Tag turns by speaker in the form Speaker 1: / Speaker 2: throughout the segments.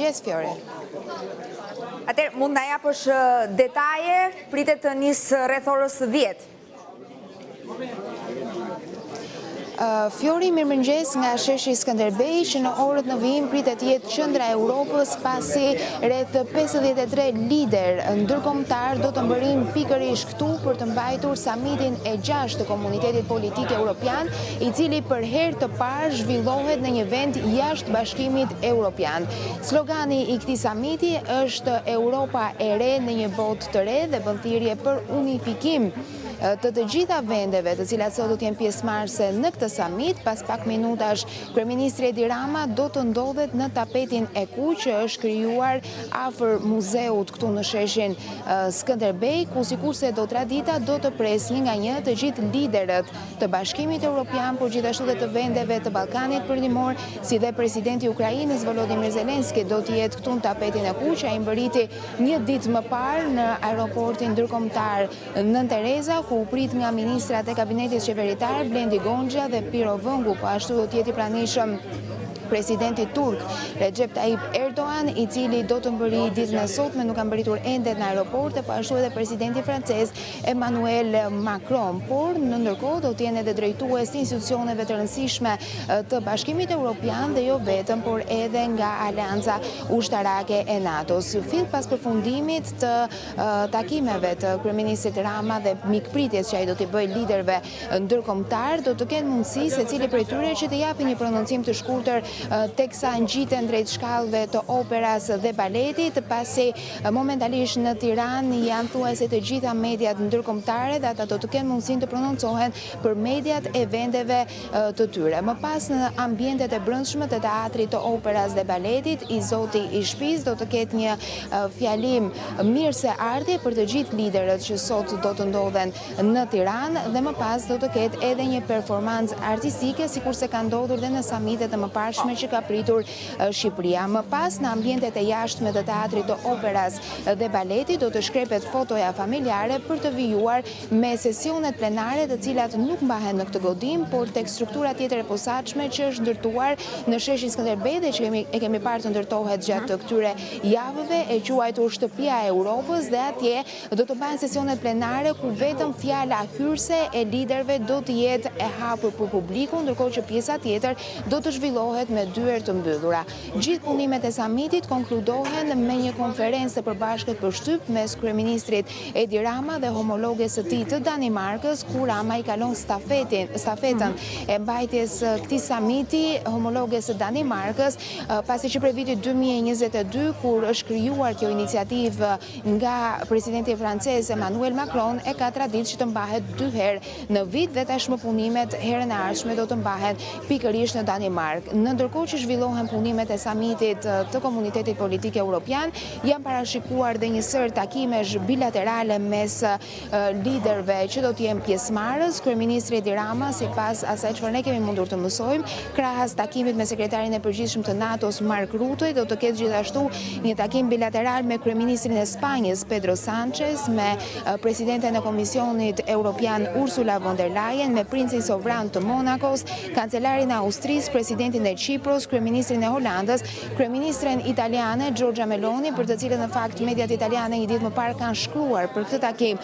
Speaker 1: Mirëmëngjes, Fiore.
Speaker 2: Atëherë, mund na japësh detaje, pritet të nisë rreth orës 10.
Speaker 1: Fiori, mirëmëngjes nga sheshi Skënderbej, që në orët në vijim pritet të jetë qendra e Europës, pasi rreth 53 lider ndërkombëtar do të mbërrin pikërisht këtu për të mbajtur samitin e 6 të Komunitetit Politik Evropian, i cili për herë të parë zhvillohet në një vend jashtë Bashkimit Evropian. Slogani i këtij samiti është Europa e re në një botë të re dhe bën thirrje për unifikim të gjitha vendeve të cilat sot do të jenë pjesëmarrëse në këtë samit. Pas pak minutash, kryeministri Edi Rama do të ndodhet në tapetin e kuq që është krijuar afër muzeut këtu në sheshin Skënderbej, ku sikurse do tradita do të presin nga një të gjithë liderët të Bashkimit Evropian, por gjithashtu dhe të vendeve të Ballkanit Perëndimor, si dhe presidenti i Ukrainës Volodymyr Zelensky do të jetë këtu në tapetin e kuq. Ai mbërriti një ditë më parë në aeroportin ndërkombëtar Nën Tereza, ku u prit nga ministrat e kabinetit qeveritar Blendi Gonxha dhe Piro Vëngu, po ashtu do të jetë i pranishëm presidenti turk Recep Tayyip Erdogan, i cili do të mbërri ditën e sotme, nuk ka mbërritur ende në aeroport, po ashtu edhe presidenti francez Emmanuel Macron, por në ndërkohë do të jenë edhe drejtues të institucioneve të rëndësishme të Bashkimit Evropian dhe jo vetëm, por edhe nga Aleanca Ushtarake e NATO-s. Fill pas përfundimit të takimeve të kryeministrit Rama dhe mikpritjes që ai do t'i bëjë liderëve ndërkombëtar, do të kenë mundësi secili prej tyre që të japë një prononcim të shkurtër teksa ngjiten drejt shkallëve të operas dhe baletit, pasi momentalisht në Tiranë janë thuajse të gjitha mediat ndërkombëtare dhe ata do të kenë mundësinë të prononcohen për mediat e vendeve të tyre. Më pas në ambientet e brendshme të teatrit të operas dhe baletit, i zoti i shtëpisë do të ketë një fjalim mirëseardhje për të gjithë liderët që sot do të ndodhen në Tiranë, dhe më pas do të ketë edhe një performancë artistike, sikurse ka ndodhur dhe në samitet e mëparshme që ka pritur Shqipëria. Më pas në ambientet e jashtme të teatrit të operas dhe baletit do të shkrepet fotoja familjare për të vijuar me sesionet plenare, të cilat nuk mbahen në këtë godim, por tek struktura tjetër e posaçme që është ndërtuar në sheshin Skënderbej dhe që kemi parë të ndërtohet gjatë këtyre javëve, e quajtur Shtëpia e Europës, dhe atje do të bëhen sesionet plenare ku vetëm fjala hyrëse e liderëve do të jetë e hapur për publikun, ndërkohë që pjesa tjetër do të zhvillohet me dyert të mbyllura. Gjithë punimet e samitit konkludohen me një konferencë të përbashkët për shtyp mes kryeministrit Edi Rama dhe homologes së tij të Danimarkës, ku Rama i kalon stafetën e mbajtjes këtij samiti homologes së Danimarkës, pasi që prej vitit 2022, kur është krijuar kjo iniciativë nga presidenti francez Emmanuel Macron, e ka traditë që të mbahet 2 herë në vit, dhe tashmë punimet herën e ardhshme do të mbahen pikërisht në Danimark. Në ndërkohë që zhvillohen punimet e samitit të Komunitetit Politik Evropian, janë parashikuar dhe një sër takimesh bilaterale mes liderëve që do të jenë pjesëmarrës. Kryeministri Edi Rama, sipas asaj çfarë ne kemi mundur të mësojmë, krahas takimit me sekretarin e përgjithshëm të NATO-s Mark Rutte, do të ketë gjithashtu një takim bilateral me kryeministrin e Spanjës Pedro Sanchez, me presidenten e Komisionit Evropian Ursula von der Leyen, me princin sovran të Monakos, kancelarin e Austrisë, presidentin e Çipros, kryeministrin e Holandës, kryeministren italiane Giorgia Meloni, për të cilën në fakt mediat italiane një ditë më parë kanë shkruar për këtë takim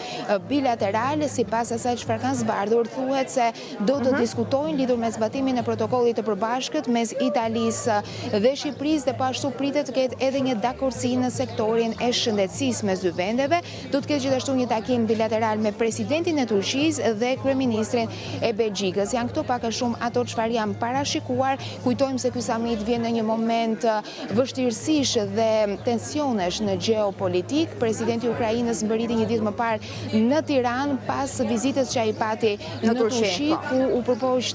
Speaker 1: bilateral. Sipas asaj çfarë kanë zbardhur, thuhet se do të diskutojnë lidhur me zbatimin e protokollit të përbashkët mes Italisë dhe Shqipërisë, dhe po ashtu pritet të ketë edhe një dakordsi në sektorin e shëndetësisë mes dy vendeve. Do të ketë gjithashtu një takim bilateral me presidentin e Turqisë dhe kryeministrin e Belgjikës. Janë këto pak a shumë ato çfarë janë parashikuar. Kujtojmë se ky samit vjen në një moment vështirësish dhe tensionesh në geopolitik. Presidenti i Ukrainës mbërriti një ditë më parë në Tiranë pas vizitës që ai pati në Turqi, ku u përpoq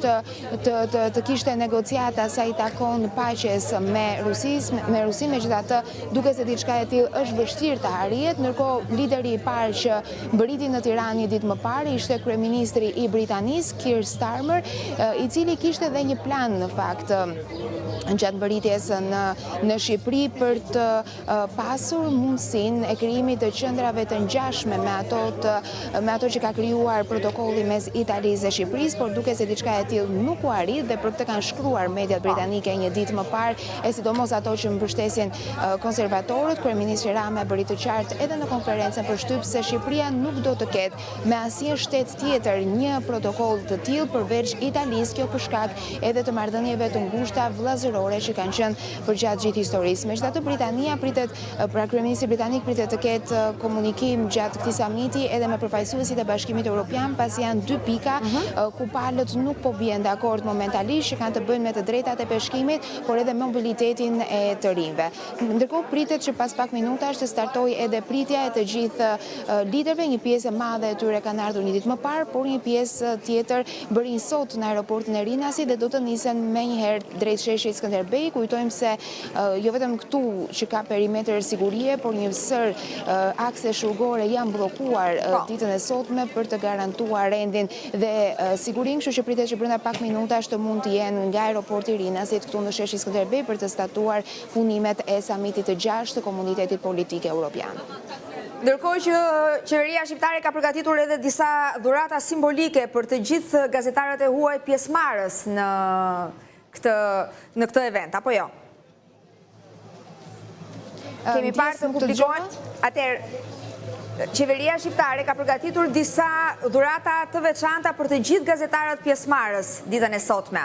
Speaker 1: të kishte negociata sa i takon paqes me Rusinë, megjithatë duket se diçka e tillë është vështirë të arrihet. Ndërkohë lideri i parë që mbërriti në Tiranë një ditë më parë ishte kryeministri i Britanisë Keir Starmer, i cili kishte edhe një plan në fakt gjatë mbërritjes në Shqipëri për të pasur mundësinë e krijimit të qendrave të ngjashme me ato që ka krijuar protokolli mes Italisë dhe Shqipërisë, por duke se diçka e tillë nuk u arrit dhe për këtë kanë shkruar mediat britanike një ditë më parë, e sidomos ato që mbështesin konservatorët. Kryeministri Rama bëri të qartë edhe në konferencën për shtyp se Shqipëria nuk do të ketë me asnjë shtet tjetër një protokoll të tillë përveç Italisë, kjo për shkak edhe të marrëdhënieve të ngushta vëllazërore që kanë qenë përgjatë gjithë historisë. Megjithatë, Britania pritet, pra kryeministri britanik pritet të ketë komunikim gjatë këtij samiti edhe me përfaqësuesit e Bashkimit Evropian, pasi janë dy pika ku palët nuk po bien dakord momentalisht, që kanë të bëjnë me të drejtat e peshkimit, por edhe mobilitetin e të rinjve. Ndërkohë pritet që pas pak minutash të startojë edhe pritja e të gjithë liderëve, një pjesë e madhe e tyre kanë ardhur një ditë më parë, por një pjesë tjetër bërin sot në aeroportin e Rinasi dhe do të nisen menjëherë drejt sheshit Skënderbej. Kujtojmë se jo vetëm këtu që ka perimetër sigurie, por një sër akse shurgore janë bllokuar ditën e sotme për të garantuar rendin dhe sigurinë, kështu që pritet që brenda pak minutash të mund të jenë nga aeroporti i Rinasit këtu në sheshin Skënderbej për të statuar punimet e samitit të 6 të Komunitetit Politik Evropian.
Speaker 2: Ndërkohë që qeveria shqiptare ka përgatitur edhe disa dhurata simbolike për të gjithë gazetarët e huaj pjesëmarrës në këtë event, apo jo? Kemi parë të publikohen, atëherë qeveria shqiptare ka përgatitur disa dhurata të veçanta për të gjithë gazetarët pjesëmarrës ditën e sotme.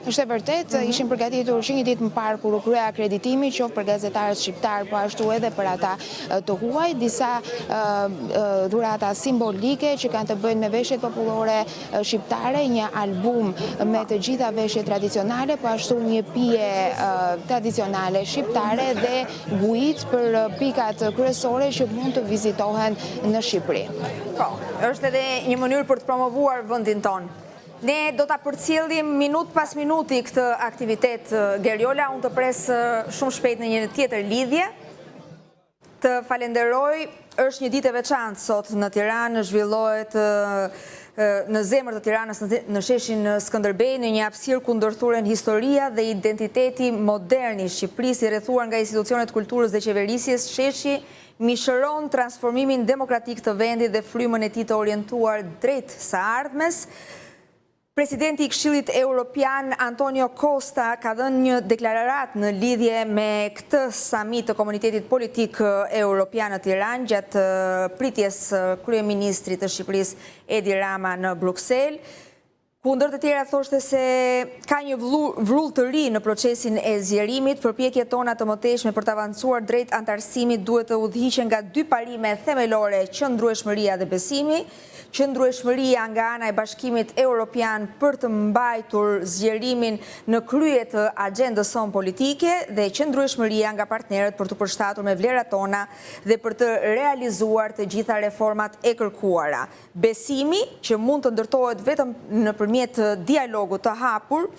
Speaker 1: Është e vërtet, ishin përgatitur që një ditë më parë kur u krye akreditimi, qoftë për gazetarët shqiptar, po ashtu edhe për ata të huaj, disa dhurata simbolike që kanë të bëjnë me veshjet popullore shqiptare, një album me të gjitha veshjet tradicionale, po ashtu një pije tradicionale shqiptare dhe guit për pikat kryesore që mund të vizitohen në Shqipëri.
Speaker 2: Po, është edhe një mënyrë për të promovuar vendin tonë. Ne do ta përcjellim minut pas minuti këtë aktivitet, Geriola. Unë të pres shumë shpejt në një tjetër lidhje. Të falenderoj, është një ditë e veçantë sot në Tiranë, zhvillohet në zemër të Tiranës në sheshin Skënderbej, në një hapësirë ku ndërthuren historia dhe identiteti modern i Shqipërisë, i rrethuar nga institucionet kulturës dhe qeverisjes. Sheshi mishëron transformimin demokratik të vendit dhe frymën e tij të orientuar drejt së ardhmes. Presidenti i Këshillit Evropian Antonio Costa ka dhënë një deklararat në lidhje me këtë samit të Komunitetit Politik Evropian në Tiranë gjatë pritjes kryeministrit të Shqipërisë Edi Rama në Bruksel, ku ndër të tjera thoshte se ka një vrull të ri në procesin e zgjerimit. Përpjekjet tona të mëtejshme për të avancuar drejt antarësimit duhet të udhëhiqen nga dy parime themelore: qëndrueshmëria dhe besimi. Qëndrueshmëria nga ana e Bashkimit Evropian për të mbajtur zgjerimin në krye të agjendës sonë politike dhe qëndrueshmëria nga partnerët për të përshtatur me vlerat tona dhe për të realizuar të gjitha reformat e kërkuara. Besimi që mund të ndërtohet vetëm nëpërmjet dialogut të hapur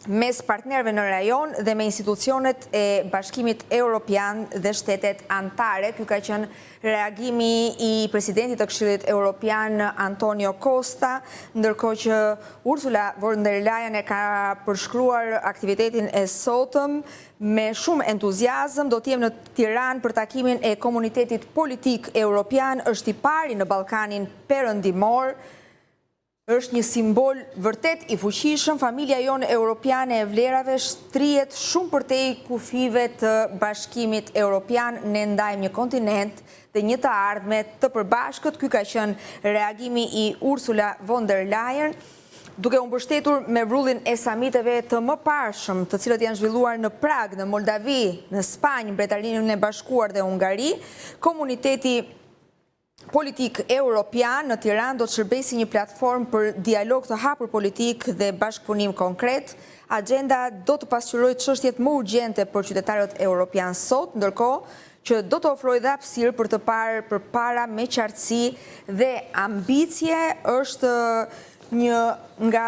Speaker 2: mes partnerëve në rajon dhe me institucionet e Bashkimit Evropian dhe shtetet anëtare. Ky ka qenë reagimi i presidentit të Këshillit Evropian Antonio Costa, ndërkohë që Ursula von der Leyen e ka përshkruar aktivitetin e sotëm me shumë entuziazëm. Do të jem në Tiranë për takimin e Komunitetit Politik Evropian, është i pari në Ballkanin Perëndimor. Është një simbol vërtet i fuqishëm. Familja jonë europiane e vlerave shtrihet shumë përtej kufive të Bashkimit Evropian. Ne ndajmë një kontinent dhe një të ardhme të përbashkët. Ky ka qenë reagimi i Ursula von der Leyen, duke u mbështetur me vrullin e samiteve të mëparshëm, të cilët janë zhvilluar në Prag, në Moldavi, në Spanjë, Mbretërinë e Bashkuar dhe Hungari. Komuniteti Politik Evropian në Tiranë do të shërbejë si një platformë për dialog të hapur politik dhe bashkëpunim konkret. Agenda do të pasqyrojë çështjet më urgjente për qytetarët evropian sot, ndërkohë që do të ofrojë dhe hapësirë për të parë përpara me qartësi dhe ambicie. Është një nga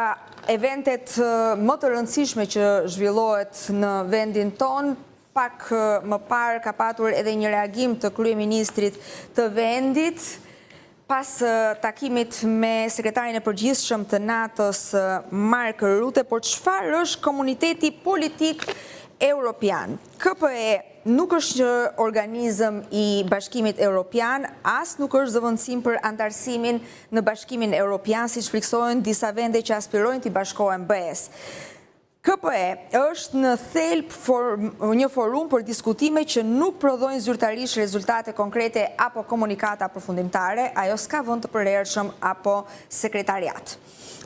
Speaker 2: eventet më të rëndësishme që zhvillohet në vendin tonë. Pak më parë ka patur edhe një reagim të kryeministrit të vendit Pas takimit me sekretarin e përgjithshëm të NATO-s Mark Rutte, por çfarë është komuniteti politik europian? KPE nuk është një organizëm i Bashkimit Evropian, as nuk është zëvendësim për antarësimin në Bashkimin Evropian, siç friksojnë disa vende që aspirojnë të bashkohen BE-s. KPE është në thelb një forum për diskutime që nuk prodhojnë zyrtarisht rezultate konkrete apo komunikata përfundimtare, ajo s'ka vend të përhershëm apo sekretariat.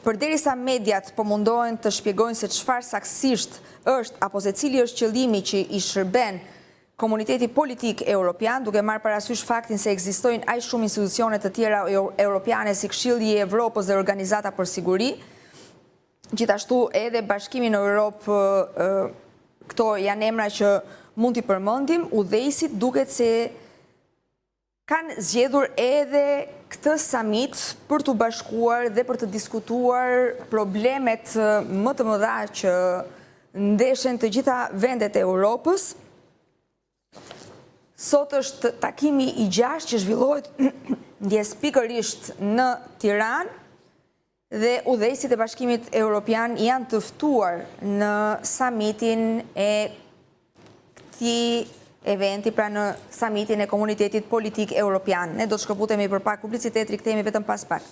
Speaker 2: Përderisa mediat po mundohen të shpjegojnë se çfarë saktësisht është apo se cili është qëllimi që i shërben komuniteti politik europian, duke marrë parasysh faktin se ekzistojnë aq shumë institucione të tjera europiane si Këshilli i Evropës dhe Organizata për Siguri, gjithashtu edhe Bashkimi në Europë, këto janë emra që mund t'i përmendim, udhëheqësit duket se kanë zgjedhur edhe këtë summit për të bashkuar dhe për të diskutuar problemet më të mëdha që ndeshen të gjitha vendet e Europës. Sot është takimi i 6 që zhvillohet ndjes pikërisht në Tiranë, dhe udhëheqësit e Bashkimit Evropian janë të ftuar në summitin e këtij eventi, pra në summitin e komunitetit politik evropian. Ne do të shkëputemi për pak publicitet, rikthehemi vetëm pas pak.